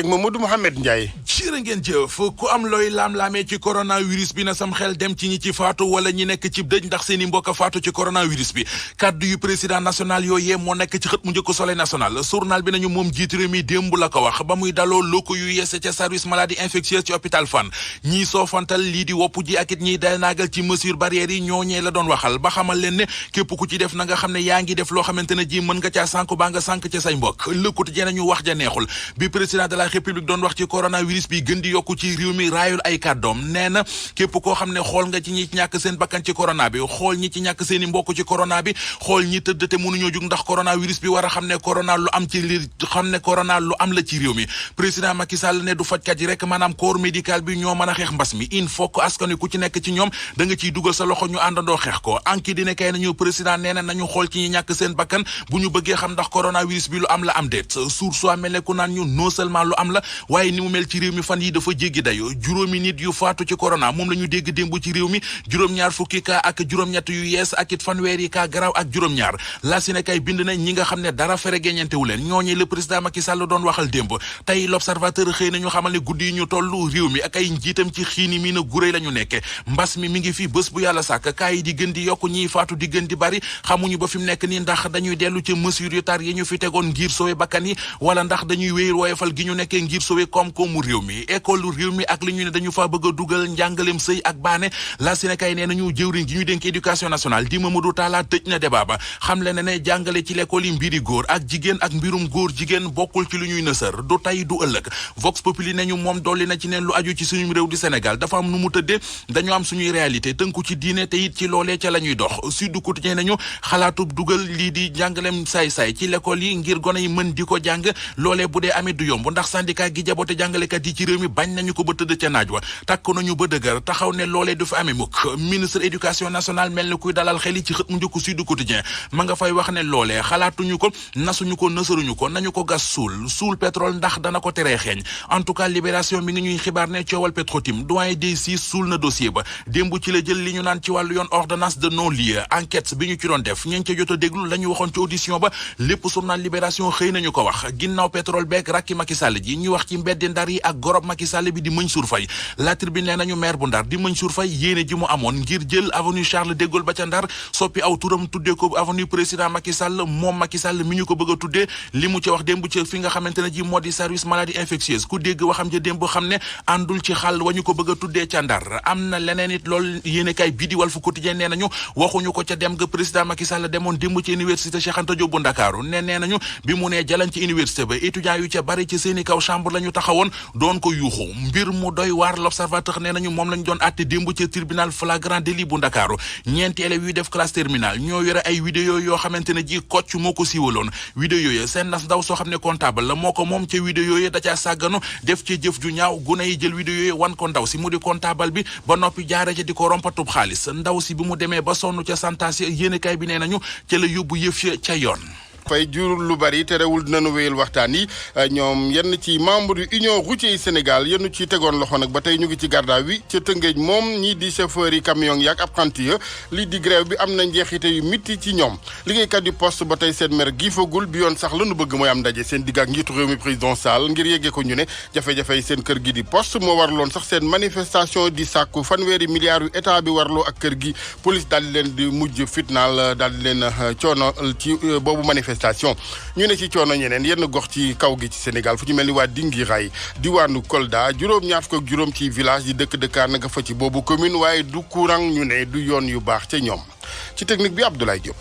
Mamadou Mohamed Ndiaye. jërë ngeen jëf ku am looy laam-laamee ci coronavirus bi na sam xel dem ci ñi ci faatu wala ñi nekk ci dëj ndax seen i mbokk a faatu ci coronavirus bi kaddu yu président national yooyee moo nekk ci xët mu njëkk Soleil national journal bi nañu moom jiitu réew mi démb la ko wax ba muy daloo loko yu yeese ca service maladie infectieuse ci hôpital Fann ñii soofantal lii di wopp ji ak it ñiy day naagal ci mesure barrières yi ñooñee la doon waxal ba xamal leen ne képp ku ci def na nga xam ne yaa ngi def loo xamante ne ji mën nga caa sànk baa nga sànk ca say mbokk Le Quotidien nañu wax ja neexul bi président de la république doon wax ci coronavirus bi gën di yokku ci réew mi raayul ay kàddoom nee na képp koo xam ne xool nga ci ñi ñàkk seen bakkan ci corona bi xool ñi ci ñàkk seen i mbokk ci corona bi xool ñi tëdd te mënuñoo jug ndax coronavirus bi war a xam ne corona lu am ci li xam ne corona lu am la ci réew mi président Macky Sall ne du fajkat yi rek maanaam corps médical bi ñoo mën a xeex mbas mi il faut que askan wi ku ci nekk ci ñoom da nga ciy dugal sa loxo ñu àndandoo xeex ko anki dina kay nañu président nee na nañu xool ci ñi ñàkk seen bakkan bu ñu bëggee xam ndax coronavirus bi lu am la am déet source soo mel ne ku naan ñu non seulement lu am la waaye ni mu mel ci réew mi fan yi dafa jéggi dayo juróomi nit yu faatu ci corona moom la ñu dégg démb ci réew mi juróom-ñaar fukki cas ak juróom-ñett yu yees ak it fanweeri cas garaaw ak juróom-ñaar la si ne kay bind na ñi nga xam ne dara fere geñeentewu leen ñooñu le président Macky Sall doon waxal démb tey l'observateur xëy nañu xamal ne guddi yi ñu tollu réew mi ak ay njiitam ci xiini mi na guréy la ñu nekke mbas mi ngi fi bés bu yàlla sàkk cas yi di gën di yokk ñiy faatu di gën di bari xamuñu ba fi mu nekk nii ndax dañuy dellu ci mesures yu tar yi ñu fi tegoon ngir sowe bakkan yi wala ndax dañuy wéy woyofal gi ñu nekkee ngir sowe koom-koomu réew mi école réew mi ak li ñu ne dañu faa bëgg a dugal njàngaleem sëy ak baane la Sénégal nee nañu jëwriñ gi ñu dénk éducation nationale di Mamadou Talla tëj na débat ba xam le ne jàngale ci l'école yi mbiri góor ak jigéen ak mbirum góor jigéen bokkul ci lu ñuy nësër du tey du ëllëg Vox Populi nañu moom dolli na ci neen lu aju ci suñu réew di Sénégal dafa am nu mu tëddee dañu am suñuy réalité tënku ci diine te it ci loolee ca la ñuy dox Sud Quotidien nañu xalaatub dugal lii di jàngaleem saay-saay ci l'école yi ngir gone yi mën di ko jàng loolee bu dee amit du yomb ndax syndicat gi jaboote jàngalekat yi ci réew mi bañ nañu ko ba tëdd ca naaj wa takk nañu ba dëgër taxaw ne loolee du fi amee mukk ministre éducation nationale mel ni kuy dalal xel yi ci xët mu njëkk Sud Quotidien ma nga fay wax ne loolee xalaatuñu ko nasuñu ko nësaruñu ko nañu ko gas suul pétrole ndax dana ko teree xeeñ en tout cas libération mi ngi ñuy xibaar ne coowal Petro-Tim doyen des six suul na dossier ba démb ci la jël li ñu naan ci wàllu yoon ordonnance de non-lieu enquête bi ñu ci doon def ñeen ca jot a déglu la ñu waxoon ci audition ba lépp journal libération xëy nañu ko wax ginnaaw pétrole beeg rakki Macky Sall ji ñu wax ci mbeddi Ndar yi ak gorob Macky Sall bi di Mansour Faye La Tribune nee nañu maire bu Ndar di Mansour Faye yéene ji mu amoon ngir jël avenue Charles de Gaulle ba ca Ndar soppi aw turam tuddee ko avenue président Macky Sall moom Macky Sall mi ñu ko bëgg a tuddee li mu ci wax démb ci fi nga xamante ne ji moo di service maladie infectieuse ku dégg waxam ja démb xam ne àndul ci xàll wa ñu ko bëgg a tuddee ca Ndar am na leneen it loolu yéene kay bii di Walf Quotidien nee nañu waxuñu ko ca dem ga président Macky Sall demoon démb ci université Cheikh Anta Diop bu Ndakaaru nee nañu bi mu nee jalan ci université ba étudiants yu ca bari ci seeni kaw chambre la ñu taxawoon doon ko yuuxu mbir mu doy waar l'observateur nee nañu moom lañu doon àtte démb ci tribunal flagrant délit bu Ndakaaru ñeenti élèves yu def classe terminale ñoo yore ay vidéo yoo xamante ne ji Kocc moo ko siiwaloon vidéo yooyu seen nas ndaw soo xam ne comptable la moo ko moom ca vidéo yooyu da caa sàgganu def ci jëf ju ñaaw gune yi jël vidéo yooyu wan ko ndaw si mu di comptable bi ba noppi jaare ca di ko rompatub xaalis ndaw si bi mu demee ba sonn ca santaas yéenekaay bi nee nañu ca la yóbbu yëf ca yoon fay jur lu bari terewul dinañu wéyal waxtaan yi ñoom yenn ci membre yu union routier yi Sénégal yenn ci tegoon loxo nag ba tey ñu ngi ci garda wi ca Tëngéej moom ñii di chauffeur yi camion yi ak apprenti ya lii di grève bi am na njeexite yu mitti ci ñoom liggéeykat yu poste ba tey seen mer giifagul bi yoon sax lanu bëgg mooy am ndaje seen digg ak njiitu réew mi président Sall ngir yeggee ko ñu ne jafe-jafe yi seen kër gi di poste moo warloon sax seen manifestation di sàkku fanweeri milliards yu état bi warloo ak kër gi police daal di leen di mujj fitnaal daal di leen coono ci boobu manifestation ñu ne ci coono ñeneen yenn gox ci kaw gi ci Sénégal fu ci mel ni waa Dinguiraye diwaanu Kolda juróom-ñaar fukk ak juróom ci village yi dëkkaan nga fa ci boobu commune waaye du courant ñu ne du yoon yu baax ca ñoom ci technique bi Abdoulaye Diop.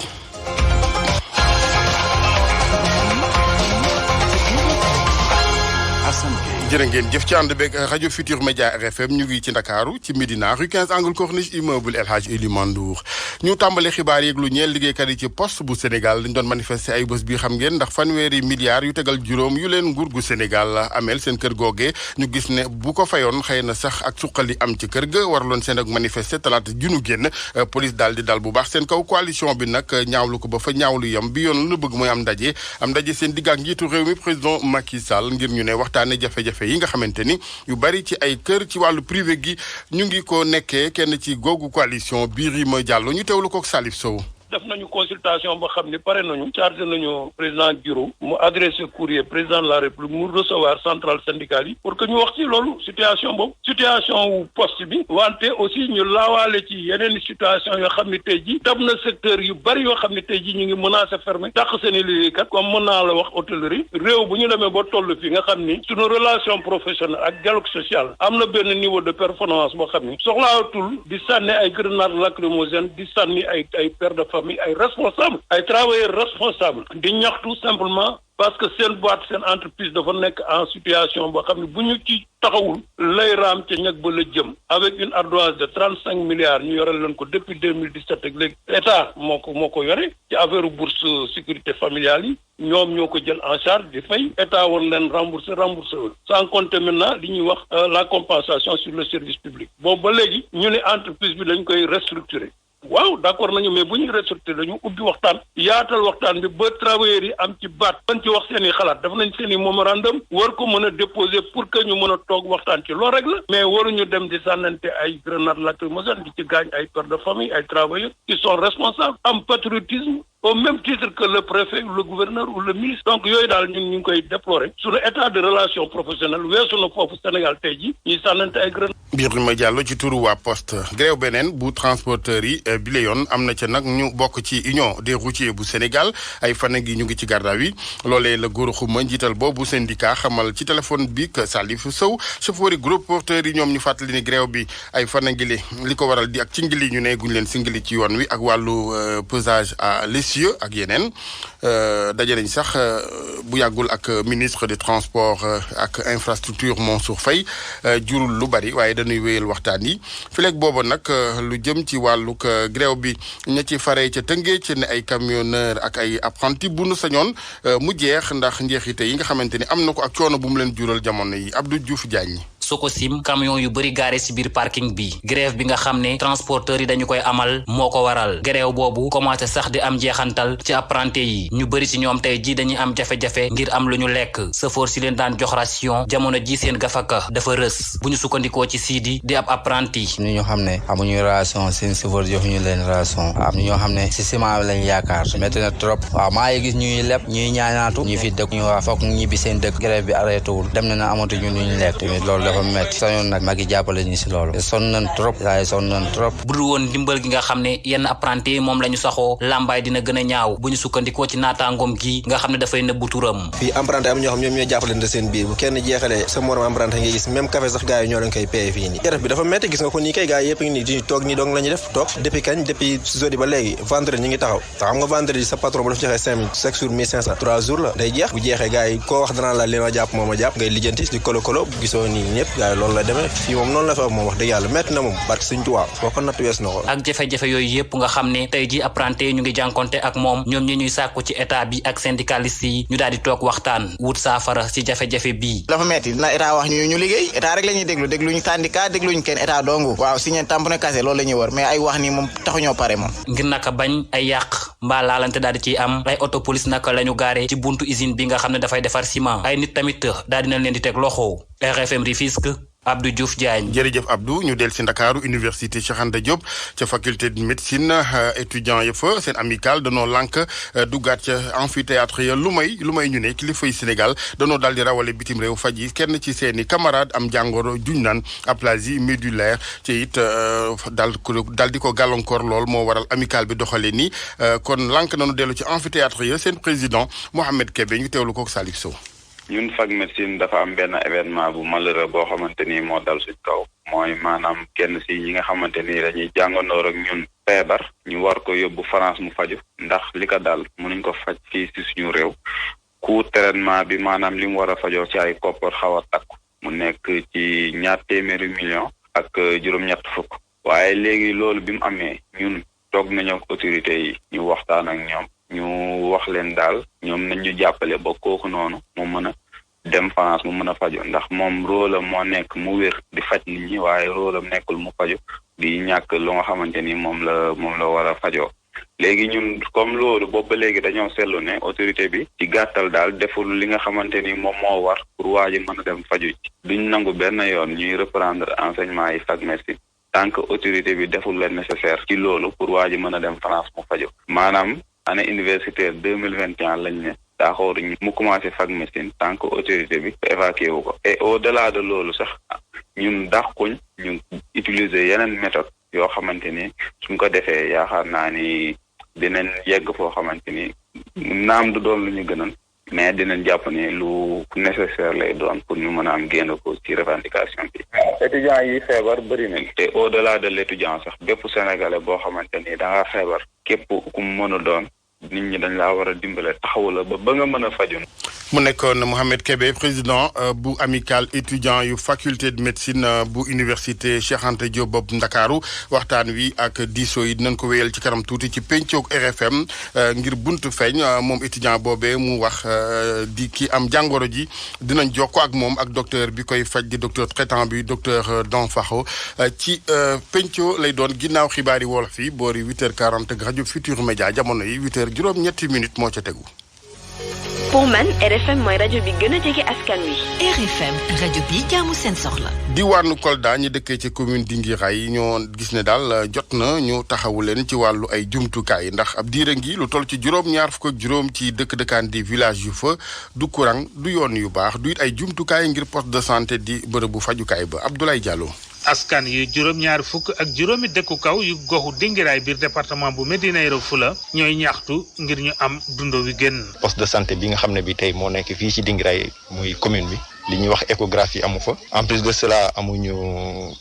jërë ngeen jëf ci ànd beeg rajo Futur Média RFM ñu ngi ci Ndakaaru ci Médina rue 15 angle Corniche immeuble El Hadj Elimane Ndour ñu tàmbale xibaar yeeg lu ñeel liggéeykat yi ci poste bu Sénégal dañ doon manifester ay bés bi xam ngeen ndax fanweeri milliards yu tegal juróom yu leen nguur gu Sénégal ameel seen kër googee ñu gis ne bu ko fayoon xëy na sax ak suqali am ci kër ga waraloon seen ak manifester talaata junu génn police daal di dal bu baax seen kaw coalition bi nag ñaawlu ko ba fa ñaawlu yam bi yoon lu bëgg mooy am ndaje seen digg ak njiitu réew mi président Macky Sall ngir ñu ne waxtaane jafe-jafe yi nga xamante ni yu bari ci ay kër ci wàllu privé gi ñu ngi ko nekkee kenn ci googu coalition Birima Diallo ñu teewlu ko ak Salif Sow. def nañu consultation ba xam ni pare nañu chargé nañu président Guiro mu adressé courrier président de la République mu recevoir centrale syndicale yi pour que ñu wax ci loolu situation boobu situation wu poste bi wante aussi ñu laawaale ci yeneen situation yoo xam ne tey ji dem na secteur yu bari yoo xam ne tey ji ñu ngi menacé fermé dàq seeni liggéeykat comme mën naa la wax hôtellerie réew bu ñu demee ba toll fi nga xam ni suñu relation professionnelle ak dialogue social am na benn niveau de performance boo xam ni soxlaatul di sànni ay grenades lacrymogènes di sànni ay pères de famille ay responsables ay travailleurs responsables di ñaxtu simplement parce que seen boîte seen entreprise dafa nekk en situation boo xam ne bu ñu ci taxawul lay raam ca ñag ba la jëm avec une ardoise de 35 milliards ñu yore leen ko depuis 2017 ak léegi état moo ko yore ci affaire bourse sécurité familiale yi ñoom ñoo ko jël en charge di fay état war leen rembourser wul sans compter maintenant li ñuy wax la compensation sur le service public boobu ba léegi ñu ne entreprise bi dañ koy restructurer waaw d'accord nañu mais bu ñuy restructurer dañu ubbi waxtaan yaatal waxtaan bi ba travailleurs yi am ci baat ban ci wax seen i xalaat def nañ seen i mémorandum war ko mën a déposer pour que ñu mën a toog waxtaan ci loolu rek la mais waruñu dem di sànnante ay grenades lacrymogènes di ci gaañ ay pères de famille ay travailleurs qui sont responsables am patriotisme au même titre que le préfet le gouverneur ou le ministre donc yooyu daal ñun ñu ngi koy déplorer suñu état de relation professionnelle weesu na foofu Sénégal tey ji ñuy sànnante ay grenades. Birima Diallo ci turu waa poste grève beneen bu transporteurs yi bi la yoon am na ca nag ñu bokk ci union des routiers bu Sénégal ay fan gi ñu ngi ci garda wi loolee la góor xuma njiital boobu syndicat xamal ci téléphone bi que Salif Sow chauffeur yi gros porteurs yi ñoom ñu fàttali ni grève bi ay fan ngi li ko waral di ak ci ngili ñu ne guñ leen si ngili ci yoon wi ak wàllu pesage à l'essieu ak yeneen daje nañ sax bu yàggul ak ministre des transports ak infrastructure Mansour Faye jurul lu bari waaye dañuy wéyal waxtaan yi fileeg booba nag lu jëm ci wàllug grève bi ña ci faree ca Tëngéej ci ne ay camionneur ak ay apprenti bu nu sañoon mu jeex ndax njeexite yi nga xamante ni am na ko ak coono bu mu leen jural jamono yi Abdou Diouf Diagne. Sococim camion yu bëri gaare ci biir parking bi grève bi nga xam ne transporteurs yi dañu koy amal moo ko waral grève boobu commencé sax di am jeexantal ci apprenti yi ñu bëri ci ñoom tey ji dañuy am jafe-jafe ngir am lu ñu lekk chauffeur si leen daan jox ration jamono ji seen gafaka dafa rës bu ñu sukkandikoo ci Sidi di ab apprenti. ñu ñoo xam ne amuñu ration seen chauffeur joxuñu leen ration am ñoo xam ne ci ciment lañ yaakaar métti na trop waaw maa ngi gis ñuy leb ñuy ñaanaatu ñu fi dëkk ñu waa foog ñibbi seen dëkk grève bi arrêté wul dem na amatuñu lu ñu lekk tamit loolu dafa metti sañoon nag magi jàppale ñu si loolu sonn nañ trop waaye sonn nañ trop bu dul woon dimbal gi nga xam ne yenn apprenti yi moom la ñu saxoo lambaay dina gën a ñaaw bu ñu sukkandikoo ci naataangoom gi nga xam ne dafay nëbbu turam. fii apprenti am ñoo xam ñoom ñooy jàppalante seen biir bu kenn jeexalee sa morom apprenti nga gis même café sax gars yi ñoo leen koy paye fii nii grève bi dafa metti gis nga ko nii kay gars yi yëpp ngi nii di toog nii dong la ñuy def toog depuis kañ depuis jeudi ba léegi vendredi ñi ngi taxaw te xam nga vendredi sa patron bu daf joxee 5 000 chaque jour 1500 3 jours la day jeex bu jeexee gars yi koo wax danaa la li ma jàpp moom a jàpp ngay lijjanti di kolo gisoo nii ñëpp gars yi loolu la demee fii moom noonu la fa moom wax dëgg yàlla metti na moom barke Sëñ Tuubaa boo ko natt wees na ko ak jafe-jafe yooyu yëpp nga xam ne tey ji apprenti ñu ngi jànkonte ak moom ñoom ñi ñuy sàkku ci état bi ak syndicaliste yi ñu daal di toog waxtaan wut saafara ci jafe-jafe bii dafa metti dina état wax ñu liggéey état rek la ñuy dégluñu syndicat dégluñu kenn état dongu waaw signé tamponné kase loolu la ñuy wër mais ay wax ni moom taxuñoo pare moom ngir naka bañ ay yàq mbaa laalante daal di ciy am ay auto police naka la ñu gaare ci buntu usine bi nga xam ne dafay defar ciment ay nit tamit daal dina leen di teg loxo RFM Rufisque Abdou Diouf Diagne. jërëjëf Abdou ñu del si Ndakaaru université Cheikh Anta Diop ca faculté de médecine étudiant ya fa seen amical danoo lànk duggaat ca amphithéâtre ya lu may ñu ne kilifay Sénégal danoo daal di rawale bitim réew faj yi kenn ci seeni camarade am jàngoro juñ naan aplasie médullaire ci it daal di ko gàllankoor lool moo waral amical bi doxalee ni kon lànk nañu dellu ci amphithéâtre ya seen président Mohamed Kébé ñu teewlu ko Salif Sow. ñun fac médecine dafa am benn événement bu malheureux boo xamante ni moo dal suñ kaw mooy maanaam kenn si ñi nga xamante ni dañuy jàngandoor ak ñun feebar ñu war ko yóbbu France mu faju ndax li ko dal mënuñ ko faj fii si suñu réew coût traitement bi maanaam li mu war a fajoo ci ay koppar xaw a takku mu nekk ci 200 millions ak juróom-ñett fukk waaye léegi loolu bi mu amee ñun toog nañu ak autorités yi ñu waxtaan ak ñoom ñu wax leen daal ñoom nañ ñu jàppale ba kooku noonu mu mën a dem France mu mën a faju ndax moom rôle am moo nekk mu wér di faj nit ñi waaye rôle am nekkul mu faju di ñàkk lu nga xamante ni moom la war a fajoo léegi ñun comme loolu boobu ba léegi dañoo seetlu ne autorité bi ci gàttal daal deful li nga xamante ni moom moo war pour waa ji mën a dem faju ci duñ nangu benn yoon ñuy reprendre enseignement yi fac médecine tant que autorité bi deful le nécessaire ci loolu pour waa ji mën a dem France mu faju maanaam année universitaire 2021 lañ ne daa xooru mu commencé fag médecine tant que autorité bi évacué wu ko et au delà de loolu sax ñun dàquñ ñu utiliser yeneen méthode yoo xamante ni suñ ko defee yaakaar naa ni dinañ yegg foo xamante ni naam du doon lu ñu gënal mais dinañ jàpp ni lu nécessaire lay doon pour ñu mën a am génn ko ci revendication bi. étudiants yi feebar bëri nañ te au delà de l' étudiant sax bépp sénégalais boo xamante ni da nga feebar képp ku mu mën a doon nit ñi dañ laa war a dimbale taxawu la ba nga mën a faju. mu nekkoon Mohamed Kébé président bu amical étudiant yu faculté de médecine bu université Cheikh Anta Diop bu Ndakaaru waxtaan wi ak diisoo yi dinañ ko wéyal ci kanam tuuti ci pencoog RFM ngir buntu feeñ moom étudiant boobee mu wax di ki am jàngoro ji dinañ jokko ak moom ak docteur bi koy faj di docteur traitant bi docteur Danfakho ci penco lay doon ginnaaw xibaari wolof yi boori 8h40 ak rajo Futur Média jamono yi 8h juróom-ñetti minutes moo ca tegu. pour man RFM mooy rajo bi gën a jege askan wi. RFM rajo bi jaamu seen soxla. diwaanu Kolda ñi dëkkee ci commune Dinguiraye ñoo gis ne daal jot na ñu taxawu leen ci wàllu ay jumtukaay ndax ab diira ngi lu toll ci juróom-ñaar fukk ak juróom ci dëkk-dëkkaan di village yu fa du courant du yoon yu baax du it ay jumtukaay ngir poste de santé di bërëbu fajukaay ba Abdoulaye Diallo. askan yu juróom-ñaar fukk ak juróomi dëkku kaw yu goxu Dinguiraye biir département bu Médina Yoro Foulah ñooy ñaxtu ngir ñu am dundo wi gën. poste de santé bi nga xam ne bi tey moo nekk fii ci Dinguiraye muy commune bi li ñuy wax échographie amu fa en plus de cela amuñu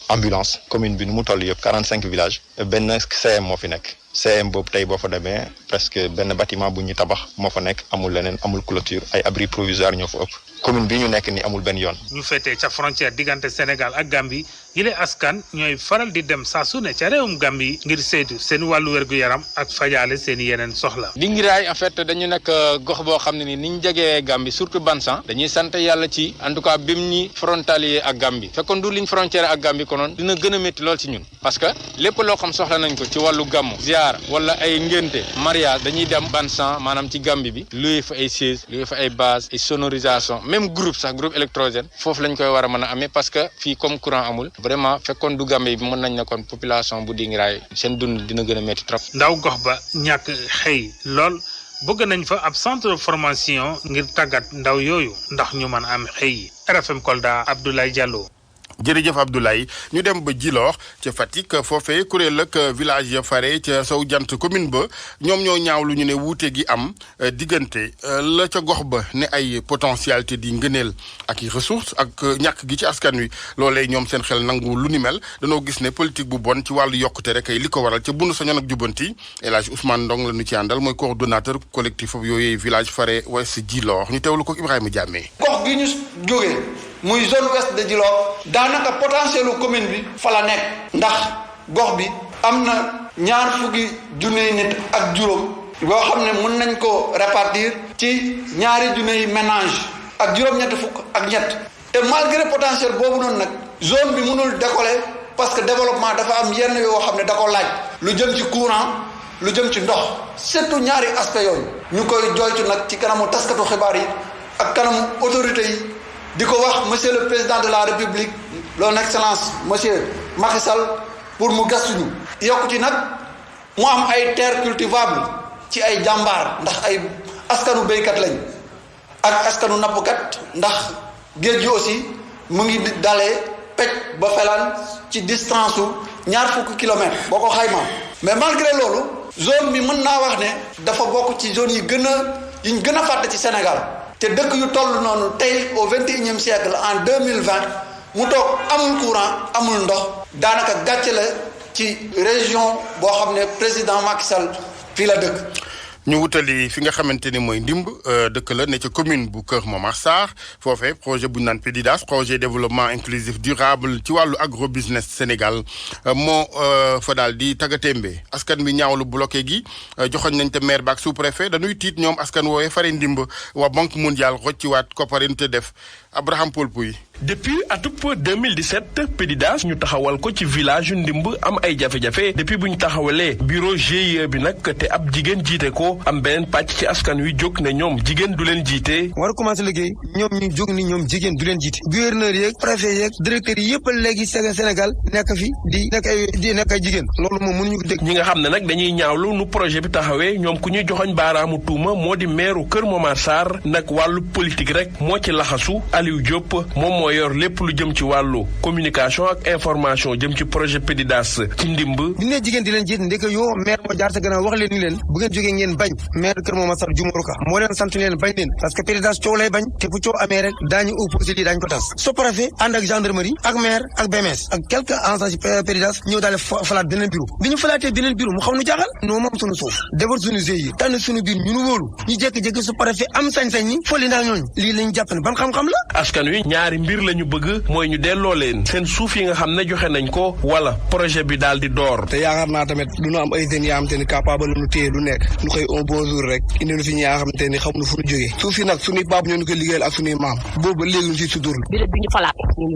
ambulance commune bi nu mu toll yëpp 45 villages benn CM moo fi nekk CM boobu tey boo fa demee presque benn bâtiment bu ñu tabax moo fa nekk amul leneen amul clôture ay abri provisoire ñoo fa ëpp commune bi ñu nekk ni amul benn yoon. ñu féetee ca frontière diggante Sénégal ak Gambie yile askan ñooy faral di dem saa su ne ca réewum Gambie ngir saytu seen wàllu wér-gu-yaram ak fajaale seen yeneen soxla. Dinguiraye en fait dañu nekk gox boo xam ne ni ñu jegee Gambie surtout Bansan dañuy sant yàlla ci en tout cas bim ñi frontalier ak Gambie fekkoon du ligne frontière ak Gambie konoon dina gën a métti lool ci ñun parce que lépp loo xam soxla nañ ko ci wàllu gàmmu ziar wala ay ngénte mariage dañuy dem Bansan maanaam ci Gambie bi luy fa ay siège luy fa ay base ay sonorisation même groupe sax groupe électrogène foofu lañ koy war a mën a amee parce que fii comme courant amul vraiment fekkoon du Gambie bi mën nañ ne kon population bu Dinguiraye seen dund dina gën a métti trop. ndaw gox ba ñàkk xëy lool bëgg nañ fa ab centre de formation ngir tàggat ndaw yooyu ndax ñu mën a am xëy RFM Kolda Abdoulaye Diallo. jërëjëf Abdoulaye ñu dem ba Djilor ca Fatick foofee kuréel ak village ya fare ca sow jant commune ba ñoom ñoo ñaawlu ñu ne wuute gi am diggante la ca gox ba ne ay potentialité di ngëneel ak i ressources ak ñàkk gi ci askan wi loolee ñoom seen xel nangu lu ni mel danoo gis ne politique bu bon ci wàllu yokkute rek ay li ko waral ca bunu sañoon ak jubbanti El Hadj Ousmane Ndong la ñu ci àndal mooy coordonnateur collectif yooyu village fare Ouest Djilor ñu teewlu ko Ibrahima Diamé. gox gi ñu jógee muy zone ouest de Djilor daanaka potentiel commune bi fa la nekk ndax gox bi am na ñaar fukki junniy nit ak juróom yoo xam ne mën nañ ko répartir ci ñaari junniy ménage ak juróom-ñetti fukk ak ñett te malgré potentiel boobu noonu nag zone bi mënul décoller parce que développement dafa am yenn yoo xam ne da ko laaj lu jëm ci courant lu jëm ci ndox surtout ñaari aspect yooyu ñu koy joytu nag ci kanamu taskatu xibaar yi ak kanamu autorité yi di ko wax monsieur le président de la république son excellence monsieur Macky Sall pour mu gastuñu yokku ci nag mu am ay terres cultivables ci ay jàmbaar ndax ay askanu béykat lañ ak askanu nappkat ndax géej gi aussi mu ngi dalee pecc ba felaan ci distance su ñaar fukki kilomètres boo ko xaymaa mais malgré loolu zone bi mën naa wax ne dafa bokk ci zone yi ñu gën a fàtte ci Sénégal te dëkk yu toll noonu tey au 21e siècle en 2020 mu toog amul courant amul ndox daanaka gàcce la ci région boo xam ne président Macky Sall fii la dëkk. ñu wutali fi nga xamante ni mooy ndimb dëkk la ne ca commune bu Kër Momar Sarr foofee projet bu ñu naan PDIDAS projet développement inclusif durable ci wàllu agro business Sénégal moo fa daal di taggatémbe askan bi ñaawlu bloqué gi joxoñ nañ te maire ba ak sous préfet dañuy tiit ñoom askan woowee fare ndimb waa banque mondiale rocciwaat kopparin te def Abraham Paul Pouy. depuis atub 2017 PDIDAS ñu taxawal ko ci village Ndimb am ay jafe-jafe depuis bu ñu taxawalee bureau GIE bi nag te ab jigéen jiite ko am beneen pàcc ci askan wi jóg ne ñoom jigéen du leen jiite. war a commencé liggéey ñoom ñu jóg ni ñoom jigéen du leen jiite gouverneur yeeg préfet yeeg directeur yi yëpp léegi Sénégal nekk fi di nekk ay jigéen loolu moom mënuñu ko dégg. ñi nga xam ne nag dañuy ñaawlu nu projet bi taxawee ñoom ku ñuy joxoñ baaraamu tuuma moo di meeru Kër Momar Sarr nag wàllu politique rek moo ci laxasu Aliou Diop moom moo yor lépp lu jëm ci wàllu communication ak information jëm ci projet PDIDAS ci Ndimb. bi ne jigéen di leen jiite ndeke yoo maire moo jaar sa gannaaw wax leen ni leen bu ngeen jógee ngeen bañ maire Kër Momar Sarr Jumaru Ka moo leen sant leen bañ leen parce que PDIDAS coow lay bañ te bu coow amee rek daañu opposé lii daañu ko tas sous-préfet ànd ak gendarmerie ak maire ak BMS ak quelques agents ci PDIDAS ñëw daal falaat beneen bureau bi ñu falaatee beneen bureau mu xaw nu jaaxal noo moom suñu suuf defar suñu GIE tànn suñu biir ñu nu wóolu ñu jékki-jékki sous-préfet am sañ-sañ ni foli ndax ñooñu lii lañu jàpp ne ban xam-xam la. askan wi ñaari mbir lañu bëgg mooy ñu delloo leen seen suuf yi nga xam ne joxe nañ ko wala projet bi daal di door. te yaakaar naa tamit du ñu am ay jeunes yaa xam te ni capable nu téye lu nekk ñu koy un bon jour rek indi nu fi ñi nga xam te ni xamuñu fu ñu jógee suuf si nag suñuy baab ñoo ñu koy liggéeyal ak suñuy maam boobu ba léegi ñu si sutur bi ñu falaat ñun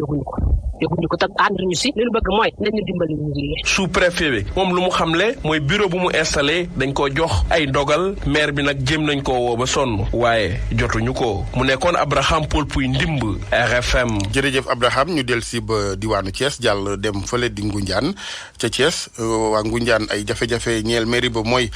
yëguñu ko te ànd ñu si li ñu bëgg mooy nañ ñu dimbali ñu liggéey. sous-préfet bi moom lu mu xamle mooy bureau bu mu installé dañ ko jox ay ndogal maire bi nag jéem nañ koo woo ba sonn waaye jotuñu ko mu nekkoon Abraham Paul Pouy Ndimb RFM. jërëjëf Abraham ñu del si ba diwaanu Thiès jàll dem fële di Ngoundiane ca Thiès waa Ngoundiane ay jafe-jafe ñeel mairie ba mooy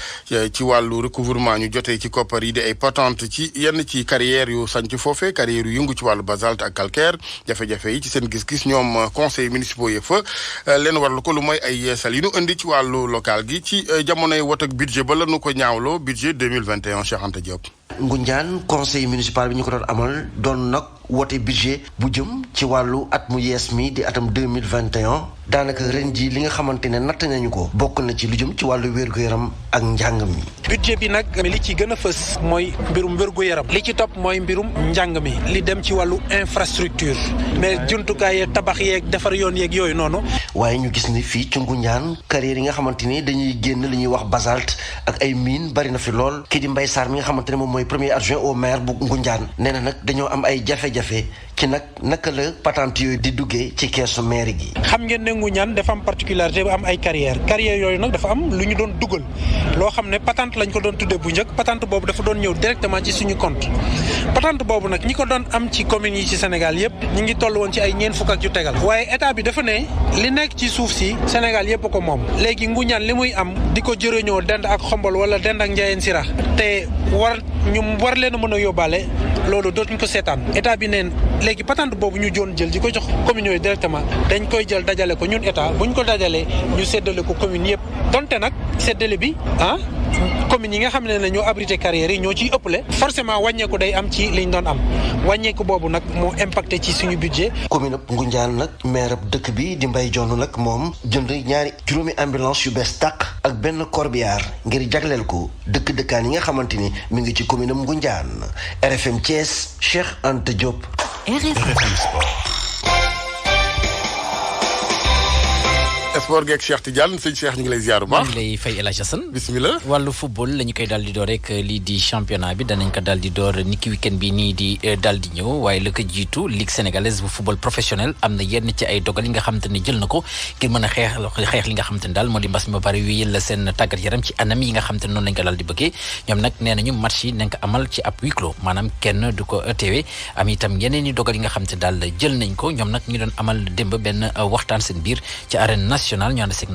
ci wàllu recouvrement ñu jotee ci koppar yi di ay patente ci yenn ci carrière yu sanc foofe carrière yu yëngu ci wàllu basalte ak calcaire jafe-jafe yi ci seen gis-gis ñoom conseil municipaux yi fa leen warlu ko lu mooy ay yeesal yi nu indi ci wàllu local gi ci jamonoy wot ak budget ba la nu ko ñaawloo budget 2021 Cheikh Anta Diop. Ngoundiane conseil municipal bi ñu ko doon amal doon nag wote budget bu jëm ci wàllu at mu yees mi di atam 2021 daanaka ren ji li nga xamante ne natt nañu ko bokk na ci lu jëm ci wàllu wér-gu-yaram ak njàng mi. budget bi nag li ci gën a fës mooy mbirum wér-gu-yaram li ci topp mooy mbirum njàng mi li dem ci wàllu infrastructure mais jumtukaay yeeg tabax yeeg defar yoon yeeg yooyu noonu. waaye ñu gis ni fii ci Ngoundiane carrière yi nga xamante ni dañuy génn li ñuy wax basalte ak ay mine bari na fi lool kii di Mbaye Sarr mi nga xamante ne moom mooy premier adjoint au maire bu Ngoundiane nee na nag dañoo am ay jafe-jafe ci nag naka la patente yooyu di duggee ci keesu maire gi. xam ngeen ne Ngoundiane dafa am particularité bu am ay carrière yooyu nag dafa am lu ñu doon dugal loo xam ne patente lañ ko doon tuddee bu njëkk patente boobu dafa doon ñëw directement ci suñu compte patente boobu nag ñi ko doon am ci communes yi ci Sénégal yëpp ñi ngi toll woon ci ay ñeent fukk ak yu tegal waaye état bi dafa ne li nekk ci suuf si Sénégal yëpp ko moom léegi Ngoundiane li muy am di ko jërëñoo dend ak Xombol wala dend ak Ndiayène Sirakh te war leen a mën a yóbbaale loolu dootuñ ko seetaan état bi neen léegi patente boobu ñu joon jël di ko jox communes yooyu directement dañ koy jël dajale ko ñun état buñ ko dajalee ñu séddale ko communes yëpp donte nag séddale bi communes yi nga xam ne ñoo abrité carrières yi ñoo ciy ëppale forcément wàññeeku day am ci liñ doon am wàññeeku boobu nag moo impacté ci suñu budget. commune Ngoundiane nag maire dëkk bi di Mbaye Dione nag moom jënd juróomi ambulance yu bees tàq ak benn corbillard ngir jagleel ko dëkkaan yi nga xamante ni mi ngi ci commune Ngoundiane RFM Thiès Cheikh Anta Diop. RFM Sport. sport geeg Cheikh Tidiane sëñ Cheikh ñu ngi lay ziar bu baax. ñu ngi lay fay El Hadj Assane. bismillah. wàllu football la ñu koy daal di door rek lii di championnat bi danañ ko daal di door niki weekend bi nii di daal di ñëw waaye la ko jiitu ligue sénégalaise bu football professionnel am na yenn ci ay dogal yi nga xamante ne jël na ko ngir mën a xeex li nga xamante ne daal moo di mbas mi ba pare wéyal seen tàggat yaram ci anam yi nga xamante ne noonu lañ ko daal di bëggee ñoom nag nee nañu match yi nañ ko amal ci ab huis clos maanaam kenn du ko teewee am itam yeneen i dogal yi nga xamante ne daal jël nañ ko ñoom nag ñu doon amal démb benn waxtaan seen biir ci arène nationale ñu ànd seeg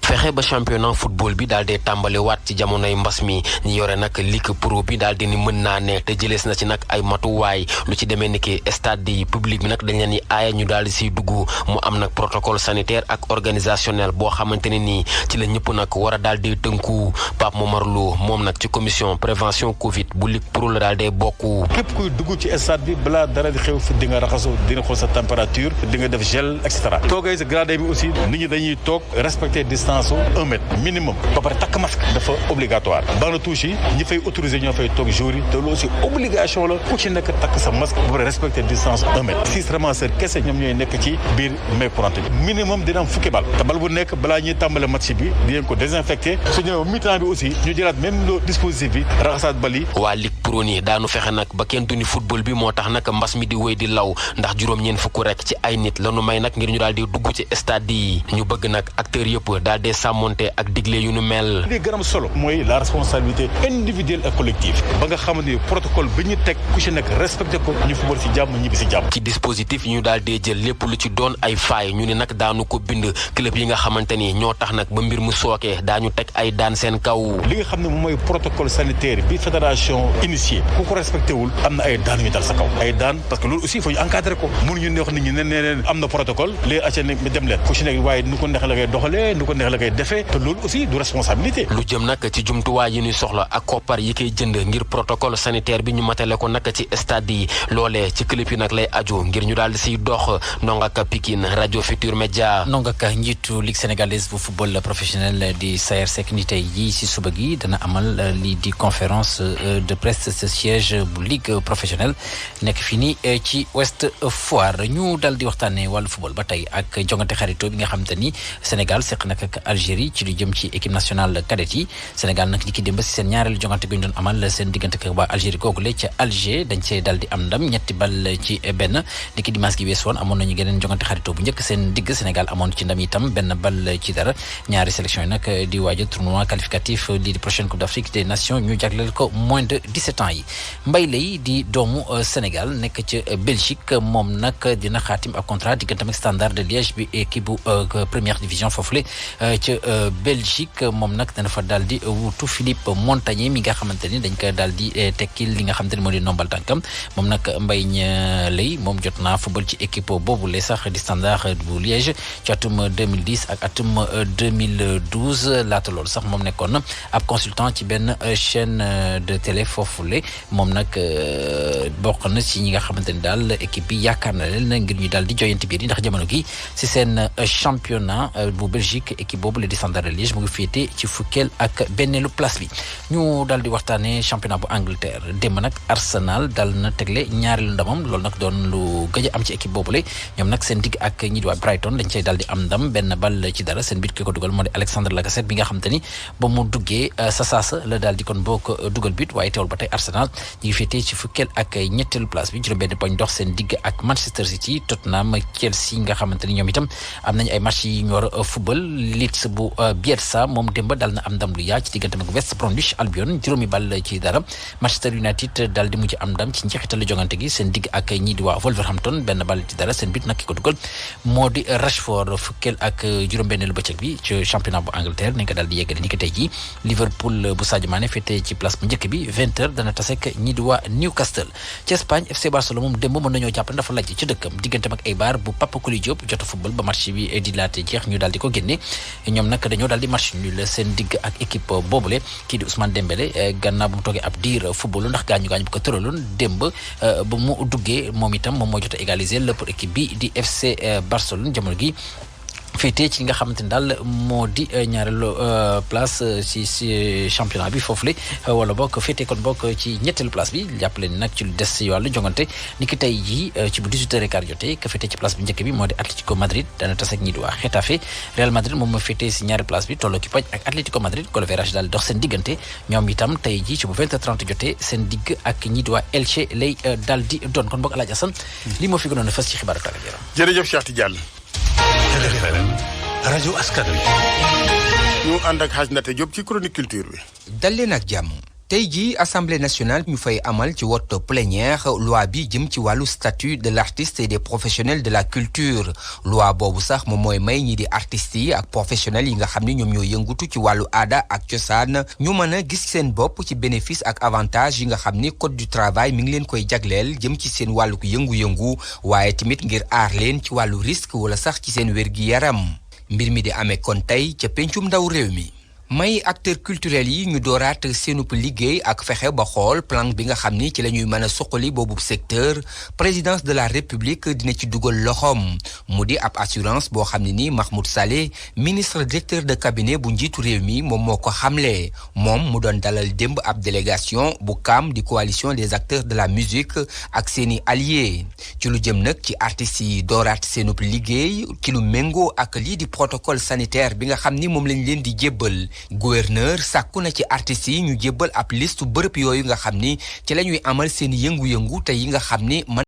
fexe ba championnat football bi daal di tàmbali waat ci jamonoy mbas mi ñi yore nag ligue pro bi daal di ni mën naa ne te jëlees na ci nag ay matuwaay lu ci demee ni ki stade yi public bi nag dañ leen di aaya ñu daal di siy dugg mu am nag protocole sanitaire ak organisationnel boo xamante ne nii ci la ñëpp nag war a daal di tënku Pape Momar Lo moom nag ci commission prévention Covid bu ligue pro la daal di bokk. képp kuy dugg ci stade bi balaa dara di xew fi di nga raxasoo di nga xool sa température di nga def gel et cetera toogay sa gradé bi aussi nit ñi dañuy toog respecter distance 1 mètre minimum ba pare takk masque dafa obligatoire banc de touche yi ñi fay autorisé ñoo fay toog jour yi te loolu aussi obligation la ku ci nekk takk sa masque ba pare respecter distance 1 mètre 6 ramasseurs kese ñoom ñooy nekk ci biir main courante bi minimum dina am fukki bal te bal bu nekk balaa ñuy tàmbale match bi di ngeen ko désinfecté su ñëwee mi-temps bi aussi ñu jëlaat même le dispositif bi raxasaat bal yi. waa Ligue pro ni daanu fexe nag ba kenn du ni football bi moo tax nag mbas mi di wéy di law ndax juróom-ñeent fukk rek ci ay nit lanu may nag ngir ñu daal di dugg ci stade yi ñu bëgg nag acteurs yëpp daal di sàmmonte ak digle yu nu mel. li gën a solo mooy la responsabilité individuelle et collective ba nga xam ne protocole bi ñu teg ku ci nekk respecté ko ñu football ci jàmm ñibbi ci jàmm. ci dispositif yi ñu daal di jël lépp lu ci doon ay faay ñu ne nag daanu ko bind club yi nga xamante ni ñoo tax nag ba mbir mu sookee daañu teg ay daan seen kaw. li nga xam ne moom mooy protocole sanitaire bi fédération initié ku ko respecté wul am na ay daan yu dal sa kaw ay daan parce que loolu aussi il faut ñu encadrer ko mënuñu ne wax nit ñi ne am na protocole léegi acca ne dem leen ku ci nekk waaye nu ko neex la koy doxalee nu ko neex la koy defee te loolu aussi du responsabilité. lu jëm nag ci jumtuwaay yi ñuy soxla ak koppar yi koy jënd ngir protocole sanitaire bi ñu matale ko nag ci stade yi loolee ci club yi nag lay aju ngir ñu daal di siy dox Ndongaka Pikine rajo Futur Média. Ndongaka njiitu ligue sénégalaise bu football professionnel di Sayer Seck ni tey jii si suba gi dana amal lii di conférence de presse ce siège bu ligue professionnelle nekk fii nii ci Ouest Foire ñu dal di waxtaanee wàllu football ba tey ak jongante xarito bi nga xamante ni Sénégal seq nag ak Algérie ci lu jëm ci équipe nationale cadette yi Sénégal nag ñi ki démb si seen ñaareelu jongante bi ñu doon amal seen diggante ak waa Algérie googule ca Alger dañ see dal di am ndam ñetti bal ci benn ni ki dimanche gi wees woon amoon nañu geneen jongante xarito bu njëkk seen digg Sénégal amoon ci ndam itam benn bal ci dara ñaari sélection yi nag di waajal tournoi qualificatif lii di prochaine coupe d'Afrique des nations ñu jagleel ko moins de 17 ans yi Mbaye Lay di doomu Sénégal nekk ca Belgique moom nag dina xaatim ak contrat diggantam ak Standard de Liège bi équipe bu première division foofule ca Belgique moom nag dana fa daal di wutu Philippe Montagnier mi nga xamante ni dañ ko daal di tekkil li nga xamante ni moo di nombal tànkam moom nag Mbaye Lay moom jot naa football ci équipe boobule sax di Standard bu Liège ci atum 2010 ak atum 2012 laata loolu sax moom nekkoon ab consultant ci benn chaîne de télé foofule moom nag bokk na ci ñi nga xamante ni daal équipe bi yaakaar na leen ngir ñu daal di joyanti biir yi ndax jamono gi ci seen championnat bu Belgique équipe boobu la di Standard de Liège mu ngi féete ci fukkeel ak benneelu place bi ñu daal di waxtaanee championnat bu Angleterre démb nag Arsenal dal na tegle ñaareelu ndamam loolu nag doon lu gëj a am ci équipe boobule ñoom nag seen digg ak ñi di waa Brighton dañ cay daal di am ndam benn bal ci dara seen bit ki ko dugal moo di Alexandre Lacazette bi nga xamante ni ba mu duggee sa saasa la daal di kon boo ko dugal bit waaye teewul ba tey Arsenal ñi ngi féetee ci fukkeel ak ñetteelu place bi juróom-benn poñ dox seen digg ak Manchester City Tottenham Chelsea nga xamante ni ñoom itam am nañu ay match yi ñu war a football Leeds bu Bielsa moom démb dal na am ndam lu yaa ci diggante ak West Bromwich Albion juróomi bal ci dara Manchester United daal di mujj am ndam ci njeexitalu jongante gi seen digg ak ñii di waa Wolverhampton benn bal ci dara seen bit nag ki ko dugal moo di Rashford fukkeel ak juróom-benneelu bëccëg bi ci championnat bu Angleterre nañ ko daal di yeggale ni ko tey jii Liverpool bu Sadio Mané féetee ci place bu njëkk bi 20h dana tasek ñii di waa Newcastle ci Espagne FC Barcelone moom démb mën nañoo jàpp ne dafa lajj ci dëkkam digganteem ak Eibar bu Pape Diop jot a football ba match bi di laate jeex ñu daal di ko génne ñoom nag dañoo daal di match nul seen digg ak équipe boobule kii di Ousmane Dembélé gannaaw bu mu toogee ab diir football ndax gaañu bu ko tëraloon démb ba mu duggee moom itam moom moo jot a égaliser la pour équipe bi di FC Barcelone jamono gi féetee ci li nga xamante ni daal moo di ñaareelu place ci championnat bi foofu la wala bokk féetee kon bokk ci ñetteelu place bi jàppale ni nag ci lu des ci wàllu jongante ni ki tey jii ci bu 18h15 jotee ka féetee ci place bu njëkk bi moo di Atlético Madrid dana tase ak ñi di waa Getafe Real Madrid moom moo féetee ci ñaari place bi tolloo ki poñ ak Atlético Madrid Gol Verage daal dox seen diggante ñoom itam tey jii ci bu 20h30 jotee seen digg ak ñi di waa Elche lay daal di doon kon bokk Alaaji Asan lii moo fi gënoon a fas ci xibaaru tàggat yaram. jërëjëf Cheikh Tidiane. RFM rajo askan wi. ñu ànd ak Hadj Ndate Diop ci chronique culture bi. dal leen ak jàmm. tey jii assemblée nationale ñu fay amal ci wote plénière loi bi jëm ci wàllu statut de l'artiste et des professionnels de la culture loi boobu sax moom mooy may ñi di artistes yi ak professionnels yi nga xam ne ñoom ñoo yëngutu ci wàllu aada ak cosaan ñu mën a gis seen bopp ci bénéfice ak avantage yi nga xam ni code du travail mi ngi leen koy jagleel jëm ci seen wàllu yëngu-yëngu waaye tamit ngir aar leen ci wàllu risque wala sax ci seen wér-gi-yaram mbir mi di amee kon tey ca pencum ndaw réew mi. may acteurs culturels yi ñu dooraat seenub liggéey ak fexe ba xool plan bi nga xam ni ci la ñuy mën a suqali boobu secteur présidence de la république dina ci dugal loxoom mu di ab assurance boo xam ne ni Mahmoud Saleh ministre directeur de cabinet bu njiitu réew mi moom moo ko xamle moom mu doon dalal démb ab délégation bu CAM di coalition des acteurs de la musique ak seeni alliés ci lu jëm nag ci artistes yi dooraat seenub liggéey ci lu méngoo ak lii di protocole sanitaire bi nga xam ni moom lañ leen di jébbal gouverneur sàkku na ci artistes yi ñu jébbal ab liste bërëb yooyu nga xam ni ci la ñuy amal seen yëngu-yëngu te yi nga xam ni